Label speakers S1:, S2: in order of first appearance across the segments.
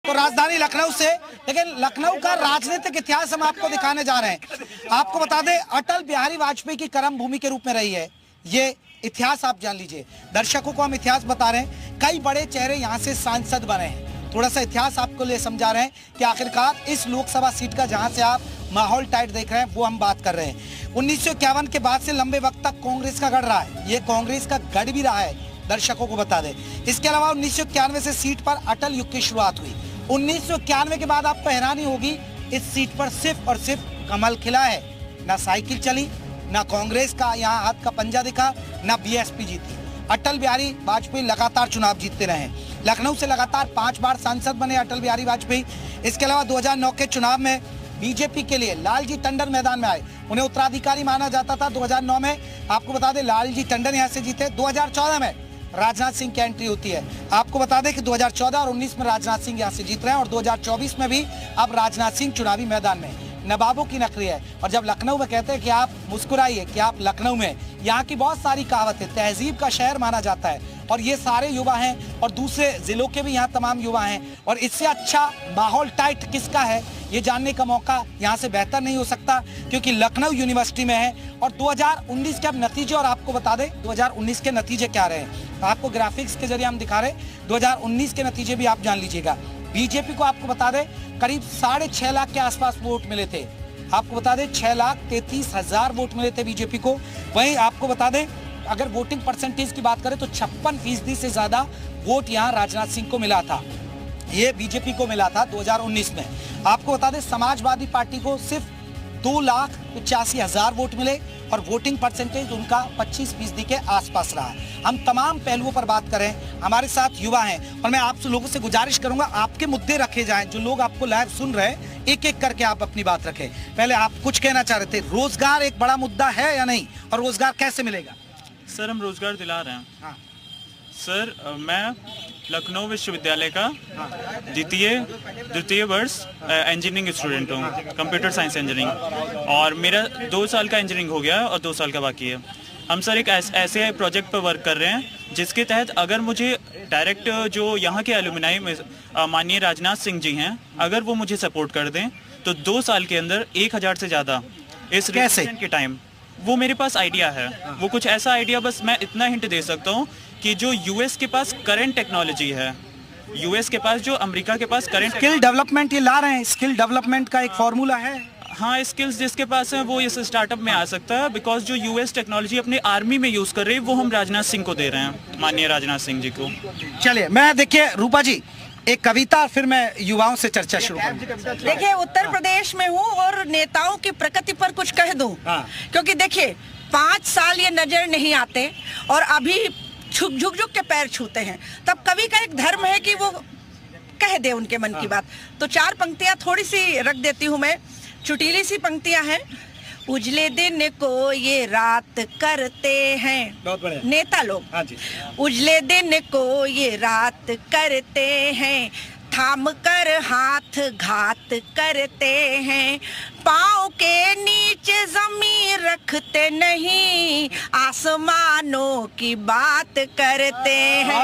S1: तो राजधानी लखनऊ से, लेकिन लखनऊ का राजनीतिक इतिहास हम आपको दिखाने जा रहे हैं। आपको बता दें, अटल बिहारी वाजपेयी की कर्म भूमि के रूप में रही है ये इतिहास, आप जान लीजिए। दर्शकों को हम इतिहास बता रहे हैं, कई बड़े चेहरे यहाँ से सांसद बने हैं। थोड़ा सा इतिहास आपको लिए समझा रहे हैं कि आखिरकार इस लोकसभा सीट का जहां से आप माहौल टाइट देख रहे हैं वो हम बात कर रहे हैं। 1951 के बाद से लंबे वक्त तक कांग्रेस का गढ़ रहा है, ये कांग्रेस का गढ़ भी रहा है, दर्शकों को बता दें। इसके अलावा 1991 से सीट पर अटल युग की शुरुआत हुई। 1991 के बाद आपको हैरानी होगी, इस सीट पर सिर्फ और सिर्फ कमल खिला है, ना साइकिल चली, ना कांग्रेस का यहाँ हाथ का पंजा दिखा, ना बीएसपी जीती। अटल बिहारी वाजपेयी लगातार चुनाव जीतते रहे। लखनऊ से लगातार 5 बार सांसद बने अटल बिहारी वाजपेयी। इसके अलावा 2009 के चुनाव में बीजेपी के लिए लालजी टंडन मैदान में आए, उन्हें उत्तराधिकारी माना जाता था। 2009 में आपको बता दें लालजी टंडन यहाँ से जीते। 2014 में राजनाथ सिंह की एंट्री होती है। आपको बता दें कि 2014 और 19 में राजनाथ सिंह यहाँ से जीत रहे हैं और 2024 में भी अब राजनाथ सिंह चुनावी मैदान में। नवाबों की नगरी है और जब लखनऊ में कहते हैं कि आप मुस्कुराइए कि आप लखनऊ में, यहाँ की बहुत सारी कहावतें, तहजीब का शहर माना जाता है और ये सारे युवा हैं और दूसरे जिलों के भी यहाँ तमाम युवा हैं और इससे अच्छा माहौल टाइट किसका है ये जानने का मौका यहाँ से बेहतर नहीं हो सकता, क्योंकि लखनऊ यूनिवर्सिटी में है। और 2019 के अब नतीजे, और आपको बता दें 2019 के नतीजे क्या रहे हैं, आपको ग्राफिक्स के जरिए हम दिखा रहे। 2019 के नतीजे भी आप जान लीजिएगा। बीजेपी को आपको बता दें करीब 6.5 लाख के आसपास वोट मिले थे। आपको बता दें 6,33,000 वोट मिले थे बीजेपी को। वहीं आपको बता दें अगर वोटिंग परसेंटेज की बात करें तो 56% से ज्यादा वोट यहाँ राजनाथ सिंह को मिला था, ये बीजेपी को मिला था 2019 में। आपको बता दें समाजवादी पार्टी को सिर्फ 2,85,000 वोट मिले और वोटिंग परसेंटेज उनका 25% के आसपास रहा। हम तमाम पहलुओं पर बात करें, हमारे साथ युवा हैं और मैं आप लोगों से गुजारिश करूंगा आपके मुद्दे रखे जाएं, जो लोग आपको लाइव सुन रहे हैं एक एक करके आप अपनी बात रखें। पहले आप कुछ कहना चाह रहे थे, रोजगार एक बड़ा मुद्दा है या नहीं, और रोजगार कैसे मिलेगा?
S2: सर हम रोजगार दिला रहे हैं।
S1: हाँ।
S2: सर मैं लखनऊ विश्वविद्यालय का द्वितीय वर्ष इंजीनियरिंग स्टूडेंट हूँ, कंप्यूटर साइंस इंजीनियरिंग, और मेरा 2 साल का इंजीनियरिंग हो गया और 2 साल का बाकी है। हम सर एक ऐसे प्रोजेक्ट पर वर्क कर रहे हैं जिसके तहत अगर मुझे डायरेक्ट जो यहाँ के एलुमनाई में माननीय राजनाथ सिंह जी हैं, अगर वो मुझे सपोर्ट कर दें तो 2 साल के अंदर 1000 से ज़्यादा इस रिसेशन के टाइम, वो मेरे पास आइडिया है। वो कुछ ऐसा आइडिया, बस मैं इतना हिंट दे सकता हूँ कि जो यूएस के पास करंट टेक्नोलॉजी है, यूएस के पास जो अमेरिका के पास करंट
S1: स्किल डेवलपमेंट ये ला रहे हैं, स्किल डेवलपमेंट का एक फॉर्मूला है।
S2: हाँ, स्किल्स जिसके पास है वो इस स्टार्टअप में आ सकता है, बिकॉज जो यूएस टेक्नोलॉजी अपने आर्मी में यूज कर रही है वो हम राजनाथ सिंह को दे रहे हैं, माननीय राजनाथ सिंह जी को।
S1: चलिए मैं देखिए रूपा जी एक कविता, फिर मैं युवाओं से चर्चा शुरू करूं।
S3: देखिए उत्तर प्रदेश में हूँ और नेताओं की प्रकृति पर कुछ कह दूं, क्योंकि देखिए 5 साल ये नजर नहीं आते और अभी झुक झुक के पैर छूते हैं, तब कवि का एक धर्म है कि वो कह दे उनके मन की बात। तो 4 पंक्तियां थोड़ी सी रख देती हूँ मैं, चुटीली सी पंक्तियां हैं। उजले दिन को ये रात करते हैं नेता लोग, उजले दिन को ये रात करते हैं, थाम कर हाथ घात करते हैं, पाँव के नीचे जमीन रखते नहीं, आसमानों की बात करते हैं,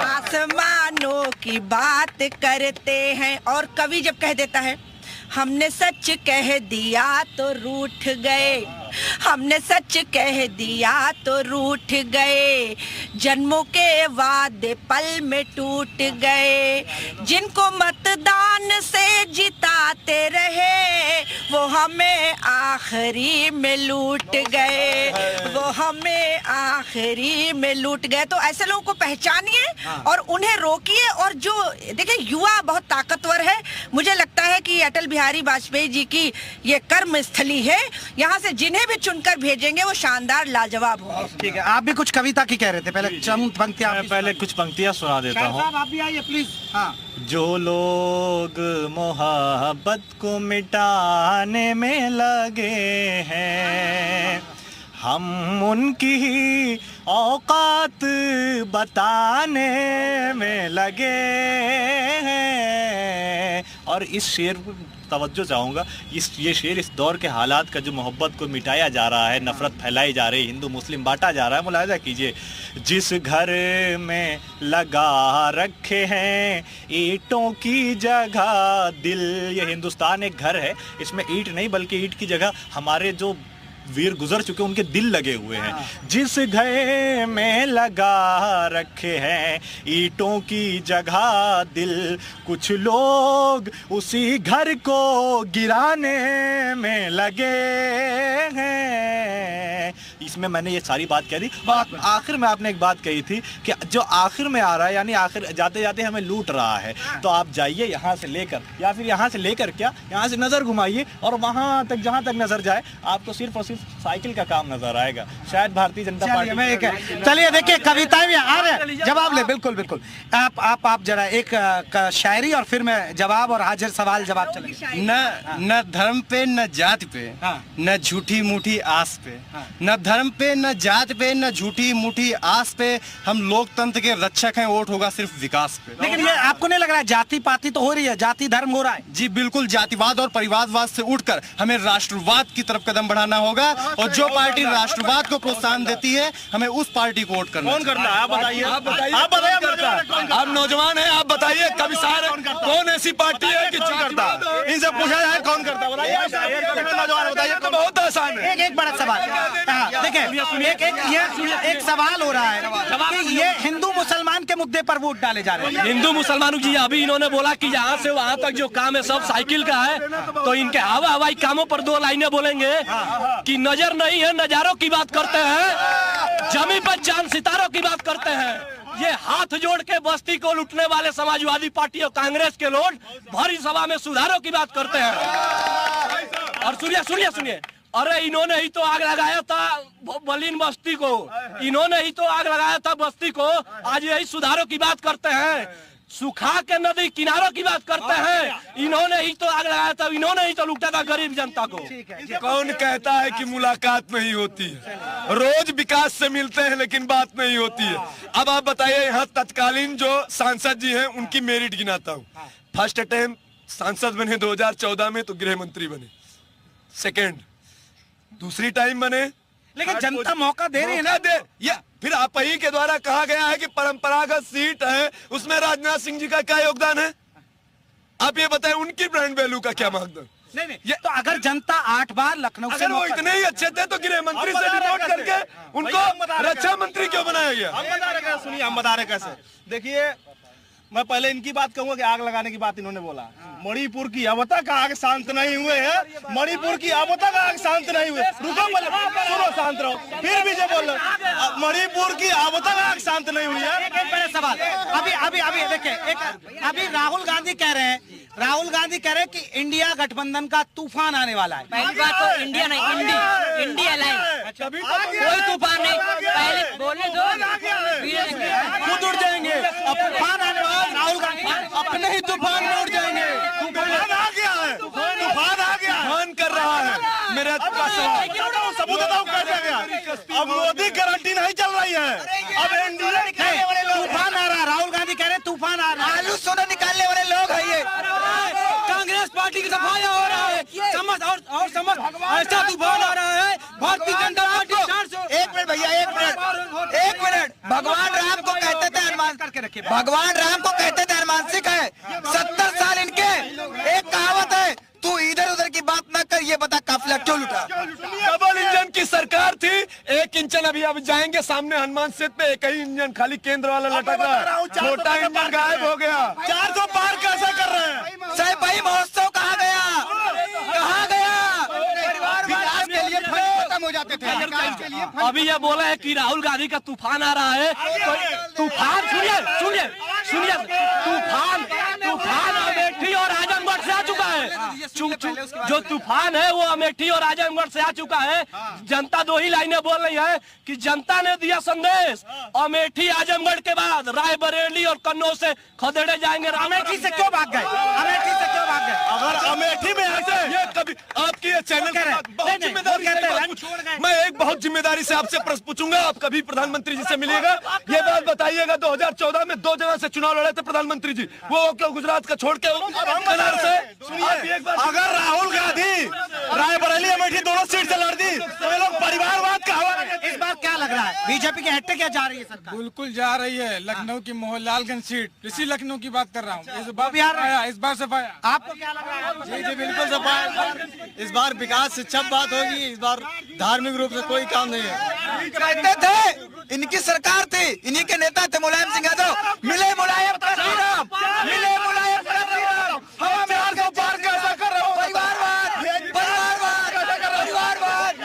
S3: आसमानों की बात करते हैं। और कवि जब कह देता है हमने सच कह दिया तो रूठ गए, हमने सच कह दिया तो रूठ गए, जन्मों के वादे पल में टूट गए, जिनको मतदान से जिताते रहे वो हमें आखिरी में लूट गए, वो हमें आखिरी में लूट गए। तो ऐसे लोगों को पहचानिए और उन्हें रोकिए। और जो देखिए युवा बहुत ताकतवर है, मुझे लगता है कि अटल बिहारी वाजपेयी जी की ये कर्म स्थली है, यहाँ से जिन्हें भी चुनकर भेजेंगे वो शानदार लाजवाब होंगे।
S1: ठीक है, आप भी कुछ कविता की कह रहे थे, पहले चंद पंक्तियां।
S4: मैं पहले कुछ पंक्तियां सुना देता हूँ।
S1: आप भी आइए प्लीज। हाँ।
S4: जो लोग मोहब्बत को मिटाने में लगे हैं, हम उनकी ही औकात बताने में लगे हैं, और इस शेर पर तवज्जो चाहूँगा, ये शेर इस दौर के हालात का जो मोहब्बत को मिटाया जा रहा है, नफ़रत फैलाई जा रही है, हिंदू मुस्लिम बांटा जा रहा है, मुलाहिज़ा कीजिए। जिस घर में लगा रखे हैं ईंटों की जगह दिल, ये हिंदुस्तान एक घर है, इसमें ईंट नहीं बल्कि ईंट की जगह हमारे जो वीर गुजर चुके उनके दिल लगे हुए हैं। जिस घर में लगा रखे हैं ईंटों की जगह दिल, कुछ लोग उसी घर को गिराने में लगे हैं। इसमें मैंने ये सारी बात कह दी। आखिर में आपने एक बात कही थी कि जो आखिर में आ रहा है, यानी आखिर जाते जाते हमें लूट रहा है, तो आप जाइए यहाँ से लेकर, या फिर यहाँ से लेकर क्या, यहाँ से नज़र घुमाइए और वहाँ तक जहाँ तक नज़र जाए आपको सिर्फ और सिर्फ साइकिल का काम नजर आएगा। शायद भारतीय जनता पार्टी में एक है।
S1: चलिए देखिए, कविताएं भी आ रहे हैं, जवाब ले। बिल्कुल बिल्कुल, आप जरा एक शायरी और फिर मैं जवाब और हाजिर सवाल जवाब चलेंगे।
S5: न धर्म पे न जात पे, न झूठी मूठी आस पे, न धर्म पे न जात पे, न झूठी मूठी आस पे, हम लोकतंत्र के रक्षक हैं, वोट होगा सिर्फ विकास पे।
S1: लेकिन ये आपको नहीं लग रहा है जाति पाति तो हो रही है, जाति धर्म हो रहा है?
S5: जी बिल्कुल, जातिवाद और परिवारवाद से उठकर हमें राष्ट्रवाद की तरफ कदम बढ़ाना होगा, और जो पार्टी राष्ट्रवाद को प्रोत्साहन देती है हमें उस पार्टी को वोट करना।
S4: कौन करता है? आप बताइए,
S5: आप बताइए, आप नौजवान हैं, आप बताइए कभी सारे कौन ऐसी पार्टी है कि जो करता है? इनसे पूछा जाए कौन करता है, नौजवान बताइए। बहुत आसान है।
S1: एक बड़ा सवाल देखिए, एक सवाल हो रहा है कि ये हिंदू मुसलमान के मुद्दे पर वोट डाले जा रहे हैं।
S6: हिंदू मुसलमानों जी, अभी इन्होंने बोला कि यहाँ से वहाँ तक जो काम है सब साइकिल का है, तो इनके हवाई कामों पर दो लाइनें बोलेंगे कि नजर नहीं है, नजारों की बात करते हैं, जमी पर चांद सितारों की बात करते हैं। ये हाथ जोड़ के बस्ती को लूटने वाले समाजवादी पार्टी और कांग्रेस के लोग भरी सभा में सुधारों की बात करते हैं। और सुनिए, अरे इन्होंने ही तो आग लगाया था बलिन बस्ती को, इन्होंने ही तो आग लगाया था बस्ती को, आज यही सुधारों की बात करते हैं। सुखा के नदी किनारों की बात करते हैं, इन्होंने ही तो आग लगाया था, इन्होंने ही तो लूटा था गरीब जनता को।
S5: कौन कहता है कि मुलाकात नहीं होती है? रोज विकास से मिलते हैं लेकिन बात नहीं होती है। अब आप बताइए, यहाँ तत्कालीन जो सांसद जी हैं उनकी मेरिट गिनाता हूँ। फर्स्ट अटेम्प्ट सांसद बने 2014 में तो गृह मंत्री बने, सेकेंड दूसरी टाइम बने,
S1: लेकिन जनता मौका दे रही है ना।
S5: ये फिर आप ही के द्वारा कहा गया है कि परंपरागत सीट है, उसमें राजनाथ सिंह जी का क्या योगदान है? आप ये बताएं, उनकी ब्रांड वैल्यू का क्या मानदंड?
S1: नहीं, ये तो अगर जनता 8 बार लखनऊ से,
S5: अगर वो इतने ही अच्छे थे तो गृह मंत्री से डिमोट करके उनको रक्षा मंत्री क्यों बनाया गया?
S4: हम बता रहे कैसे। देखिए, मैं पहले इनकी बात कहूंगा कि आग लगाने की बात इन्होंने बोला। मणिपुर की अब तक आग शांत नहीं हुए हैं, मणिपुर की अब तक आग शांत नहीं हुए। रुको पहले, सुनो, शांत रहो, फिर भी जो बोल रहे, मणिपुर की अब तक आग शांत नहीं हुई है।
S1: एक बड़ा सवाल, अभी देखिए, अभी राहुल गांधी कह रहे हैं कि इंडिया गठबंधन का तूफान आने वाला है।
S7: पहली बात तो इंडिया नहीं, इंडिया अलायंस, कोई तूफान नहीं, पहले बोलने दो,
S1: खुद उड़ जाएंगे। अब तूफान आने वाला है, राहुल गांधी अपने ही तूफान में उड़ जाएंगे।
S5: तूफान आ गया है, तूफान आ गया, तूफान कर रहा है। मेरा
S4: सबूत बताओ कैसे गया? अब मोदी गारंटी नहीं चल रही है, अब एनडीए
S1: तूफान आ रहा है। राहुल गांधी कह रहे तूफान आ रहा है।
S7: आलू सोना निकालने वाले लोग हैं ये।
S1: कांग्रेस पार्टी की सफाया हो रहा है, समझ और समझ, ऐसा तूफान आ रहा है। भारतीय जनता पार्टी 400।
S7: एक मिनट भैया, एक मिनट। भगवान राम को कहते थे हनुमान सिंह है, 70 साल इनके। एक कहावत है, तू इधर उधर की बात ना कर, ये बता काफिला क्यों लुटा?
S5: डबल इंजन की सरकार थी, एक इंजन अभी जाएंगे सामने हनुमान सेतु पे, एक ही इंजन खाली केंद्र वाला लटक रहा है, छोटा इंजन गायब हो गया।
S4: 400 पार कैसे कर रहे हैं?
S7: साहब भाई, महोत्सव कहाँ गया? विकास के लिए फंड खत्म हो जाते थे।
S6: अभी ये बोला है कि राहुल गांधी का तूफान आ रहा है, तो तूफान सुनिए, तूफान अमेठी और आजमगढ़ से आ चुका है। जो तूफान है वो अमेठी और आजमगढ़ से आ चुका है। जनता दो ही लाइनें बोल रही है कि जनता ने दिया संदेश, अमेठी आजमगढ़ के बाद रायबरेली और कन्नौज से खदेड़े जाएंगे।
S1: अमेठी से क्यों भाग गए?
S4: अगर अमेठी में ऐसे,
S5: ये कभी आपकी ये चैनल जिम्मेदारी मैं एक बहुत जिम्मेदारी से आपसे प्रश्न पूछूंगा। आप कभी प्रधानमंत्री जी से मिलिएगा, ये बात बताइएगा 2014 में 2 जगह से चुनाव लड़े थे प्रधानमंत्री जी, वो क्यों गुजरात का छोड़ के कनार से?
S4: अगर राहुल गांधी रायबरेली अमेठी दोनों सीट से लड़ दी तो ये लोग परिवारवाद का हवा।
S1: इस बार क्या लग रहा है बीजेपी की हैट्रिक क्या जा रही है सरकार?
S8: बिल्कुल जा रही है। लखनऊ की मोहनलालगंज सीट, इसी लखनऊ की बात कर रहा हूँ। इस बार सफाया।
S1: आपको क्या लग रहा है?
S9: जी जी बिल्कुल सफाया। इस बार विकास से छप बात होगी, इस बार धार्मिक रूप से कोई काम नहीं है।
S7: कहते थे इनकी सरकार थी, इन्हीं के नेता थे मुलायम सिंह यादव, मिले मुलायम काशीराम, मिले मुलायम काशीराम, हम 400 पार कैसा कर रहे हो? परिवारवाद, परिवारवाद, परिवारवाद,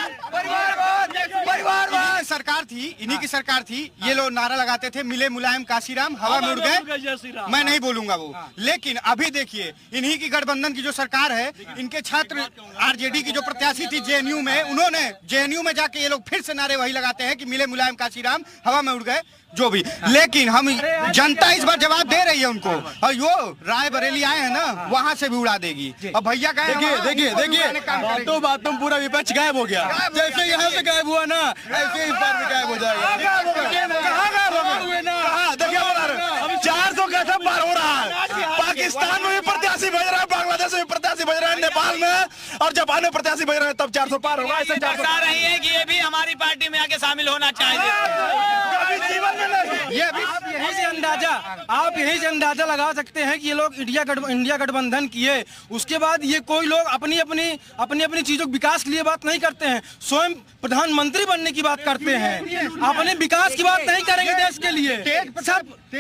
S7: परिवारवाद।
S8: सरकार थी, इन्हीं की सरकार थी। ये लोग नारा लगाते थे मिले मुलायम काशीराम, हवा में उड़ गए। मैं नहीं बोलूंगा वो, लेकिन अभी देखिए इन्हीं की गठबंधन की जो सरकार है, इनके छात्र आरजेडी की जो प्रत्याशी थी जेएनयू में, उन्होंने जेएनयू में जाके ये लोग फिर से नारे वही लगाते हैं कि मिले मुलायम काशीराम, हवा में उड़ गए, जो भी। लेकिन हम जनता इस बार जवाब दे रही है उनको, और यो रायबरेली आए हैं ना, वहाँ से भी उड़ा देगी। अब भैया कहे
S9: देखिए बातों पूरा विपक्ष गायब हो गया। जैसे यहाँ से गायब हुआ ना, ऐसे इस बार भी गायब हो जाएगा।
S4: 400 कैसे पार हो रहा है? पाकिस्तान में भी प्रत्याशी भेज रहा है, बांग्लादेश में प्रत्याशी भेज रहा है, नेपाल में और जापान में प्रत्याशी भेज रहे हैं, तब 400 पार होगा। ऐसे
S6: बता रही है कि ये भी हमारी पार्टी में आके शामिल होना चाहिए।
S4: जीवन में नहीं।
S8: ये भी आप यहीं से अंदाजा लगा सकते हैं कि ये लोग इंडिया गठबंधन किए, उसके बाद ये कोई लोग अपनी अपनी चीजों के विकास के लिए बात नहीं करते हैं, स्वयं प्रधानमंत्री बनने की बात करते हैं, अपने विकास की बात नहीं करेंगे देश के लिए।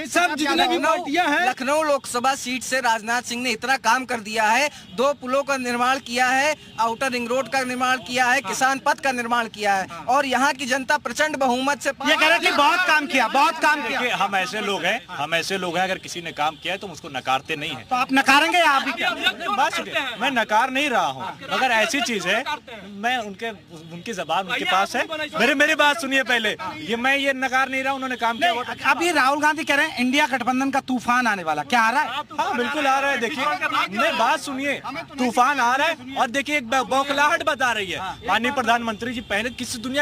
S8: सब जितने भी पार्टियां हैं,
S10: लखनऊ लोकसभा सीट से राजनाथ सिंह ने इतना काम कर दिया है, 2 पुलों का निर्माण किया है, आउटर रिंग रोड का निर्माण किया है, किसान पथ का निर्माण किया है, और यहाँ की जनता प्रचंड बहुमत से
S1: ये कह रहे कि बहुत काम किया, बहुत काम किया।
S4: देखिए हम ऐसे लोग हैं, अगर किसी ने काम किया है तो हम उसको नकारते नहीं है।
S1: तो आप नकारेंगे या आप भी क्या?
S4: बस मैं नकार नहीं रहा हूँ, मगर ऐसी चीज है, मैं उनकी जबान उनके पास है। मेरी बात सुनिए पहले, मैं ये नकार नहीं रहा, उन्होंने काम किया।
S1: अभी राहुल गांधी कह रहे हैं इंडिया गठबंधन का तूफान आने वाला, क्या आ रहा है?
S4: हाँ बिल्कुल आ रहा है। देखिए नहीं, बात सुनिए, तूफान आ रहा है, और देखिए एक बौखलाहट बता रही है। माननीय प्रधानमंत्री जी, पहले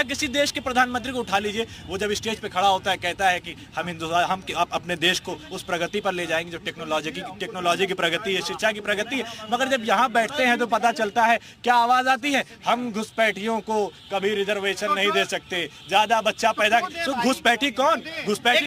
S4: किसी देश के प्रधानमंत्री को उठा लीजिए, वो जब स्टेज पे खड़ा होता है कहता है कि हम अपने देश को उस प्रगति पर ले जाएंगे जो टेक्नोलॉजी की प्रगति है, शिक्षा की प्रगति है, मगर जब यहाँ बैठते हैं तो पता चलता है क्या आवाज आती है, हम घुसपैठियों को कभी रिजर्वेशन नहीं दे सकते, ज्यादा बच्चा पैदा। घुसपैठी कौन? घुसपैठी